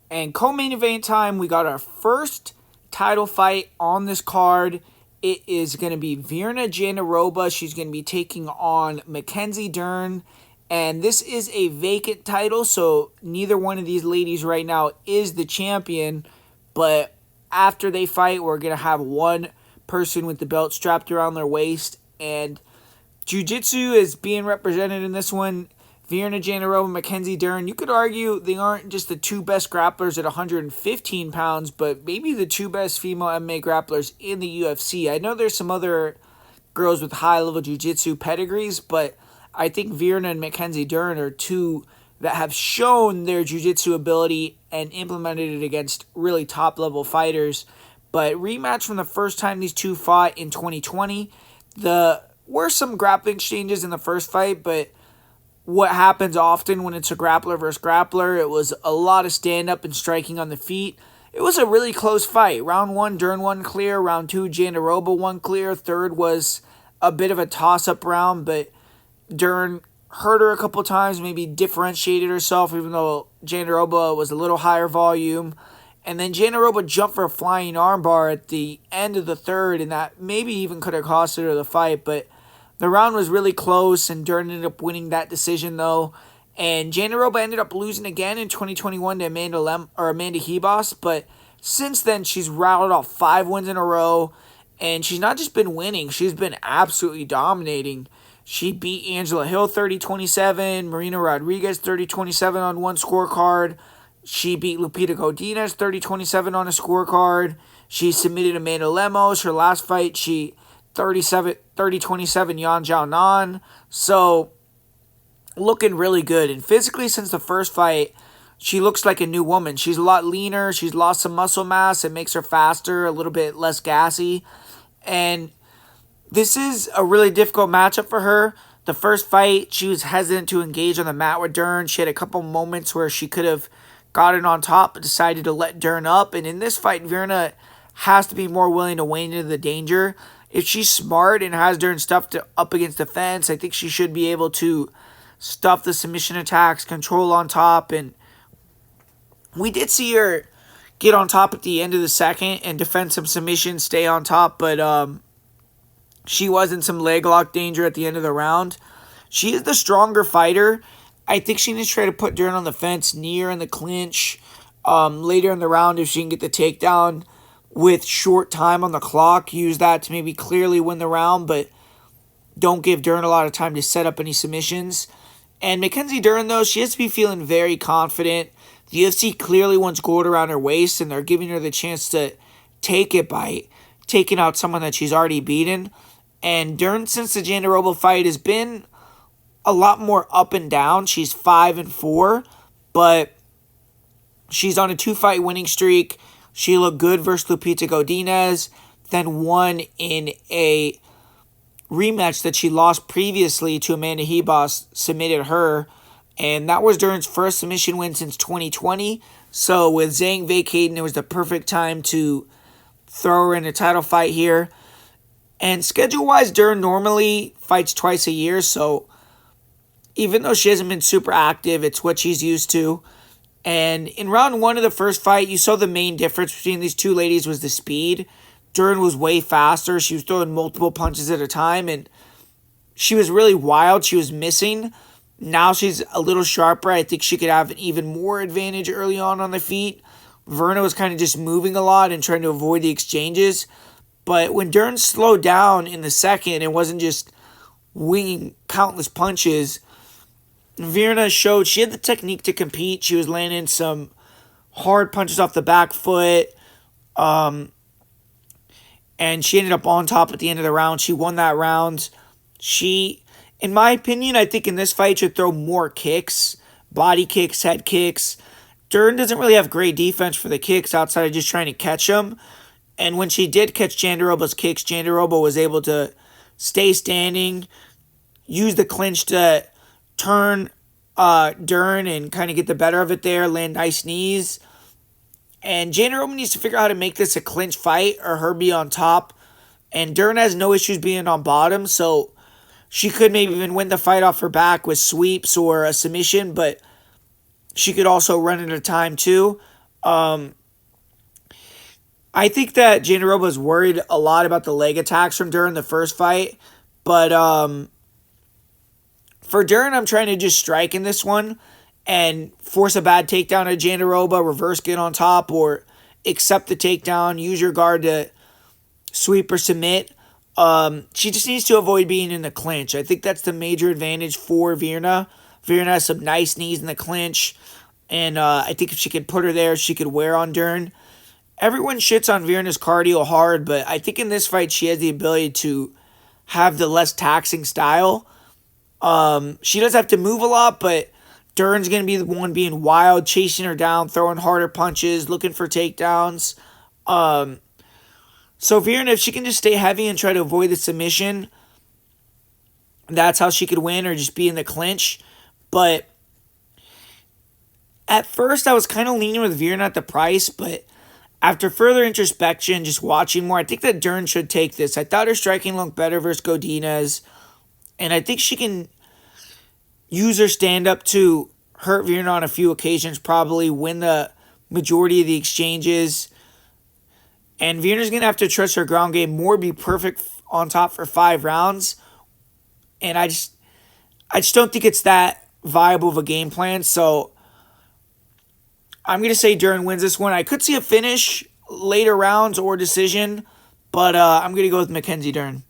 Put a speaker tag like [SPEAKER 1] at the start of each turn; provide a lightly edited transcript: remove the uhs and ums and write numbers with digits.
[SPEAKER 1] And co-main event time, we got our first title fight on this card. It is going to be Virna Jandiroba. She's going to be taking on Mackenzie Dern. And this is a vacant title, so neither one of these ladies right now is the champion. But after they fight, we're going to have one person with the belt strapped around their waist. And Jiu-Jitsu is being represented in this one. Virna Jandiroba, Mackenzie Dern. You could argue they aren't just the two best grapplers at 115 pounds, but maybe the two best female MMA grapplers in the UFC. I know there's some other girls with high-level jiu-jitsu pedigrees, but I think Virna and Mackenzie Dern are two that have shown their jiu-jitsu ability and implemented it against really top-level fighters. But rematch from the first time these two fought in 2020. There were some grappling exchanges in the first fight, but what happens often when it's a grappler versus grappler, it was a lot of stand-up and striking on the feet. It was a really close fight. Round 1, Dern won clear. Round 2, Jandiroba won clear. Third was a bit of a toss-up round, but Dern hurt her a couple times, maybe differentiated herself, even though Jandiroba was a little higher volume. And then Jandiroba jumped for a flying armbar at the end of the third, and that maybe even could have costed her the fight, but the round was really close, and Dern ended up winning that decision, though. And Jandiroba ended up losing again in 2021 to Amanda Hebos, but since then, she's rattled off 5 wins in a row, and she's not just been winning, she's been absolutely dominating. She beat Angela Hill 30-27, Marina Rodriguez 30-27 on one scorecard. She beat Lupita Godinez 30-27 on a scorecard. She submitted Amanda Lemos. Her last fight, she 30-27 Yan Jiaonan. So, looking really good. And physically, since the first fight, she looks like a new woman. She's a lot leaner. She's lost some muscle mass. It makes her faster, a little bit less gassy. And this is a really difficult matchup for her. The first fight, she was hesitant to engage on the mat with Dern. She had a couple moments where she could have gotten on top but decided to let Dern up. And in this fight, Virna has to be more willing to wade into the danger. If she's smart and has Dern stuffed up against the fence, I think she should be able to stuff the submission attacks, control on top. And we did see her get on top at the end of the second and defend some submissions, stay on top. But she was in some leg lock danger at the end of the round. She is the stronger fighter. I think she needs to try to put Dern on the fence near in the clinch later in the round if she can get the takedown with short time on the clock. Use that to maybe clearly win the round, but don't give Dern a lot of time to set up any submissions. And Mackenzie Dern, though, she has to be feeling very confident. The UFC clearly wants gold around her waist, and they're giving her the chance to take it by taking out someone that she's already beaten. And Dern, since the Jandiroba fight, has been a lot more up and down. She's 5-4, but she's on a 2-fight winning streak. She looked good versus Lupita Godinez, then won in a rematch that she lost previously to Amanda Hebos, submitted her, and that was Dern's first submission win since 2020. So with Zhang vacating, it was the perfect time to throw her in a title fight here. And schedule-wise, Dern normally fights twice a year, so even though she hasn't been super active, it's what she's used to. And in round 1 of the first fight, you saw the main difference between these two ladies was the speed. Dern was way faster. She was throwing multiple punches at a time, and she was really wild. She was missing. Now she's a little sharper. I think she could have an even more advantage early on the feet. Virna was kind of just moving a lot and trying to avoid the exchanges. But when Dern slowed down in the second and wasn't just winging countless punches, Virna showed she had the technique to compete. She was landing some hard punches off the back foot. And she ended up on top at the end of the round. She won that round. She, in my opinion, I think in this fight should throw more kicks. Body kicks, head kicks. Dern doesn't really have great defense for the kicks outside of just trying to catch them. And when she did catch Jandiroba's kicks, Jandiroba was able to stay standing, use the clinch to turn Dern and kind of get the better of it there, land nice knees. And Jandiroba needs to figure out how to make this a clinch fight or her be on top. And Dern has no issues being on bottom, so she could maybe even win the fight off her back with sweeps or a submission, but she could also run into time too. I think that Jandiroba was worried a lot about the leg attacks from Dern the first fight, but for Dern, I'm trying to just strike in this one and force a bad takedown at Jandiroba, reverse get on top, or accept the takedown, use your guard to sweep or submit. She just needs to avoid being in the clinch. I think that's the major advantage for Virna. Virna has some nice knees in the clinch, and I think if she could put her there, she could wear on Dern. Everyone shits on Virna's cardio hard, but I think in this fight she has the ability to have the less taxing style. She does have to move a lot, but Dern's going to be the one being wild, chasing her down, throwing harder punches, looking for takedowns. So Virna, if she can just stay heavy and try to avoid the submission, that's how she could win, or just be in the clinch. But at first I was kind of leaning with Virna at the price, but after further introspection, just watching more, I think that Dern should take this. I thought her striking looked better versus Godinez, and I think she can use her stand-up to hurt Virna on a few occasions, probably win the majority of the exchanges. And Virna's going to have to trust her ground game more, be perfect on top for 5 rounds. And I just don't think it's that viable of a game plan. So I'm going to say Dern wins this one. I could see a finish, later rounds, or decision. But I'm going to go with Mackenzie Dern.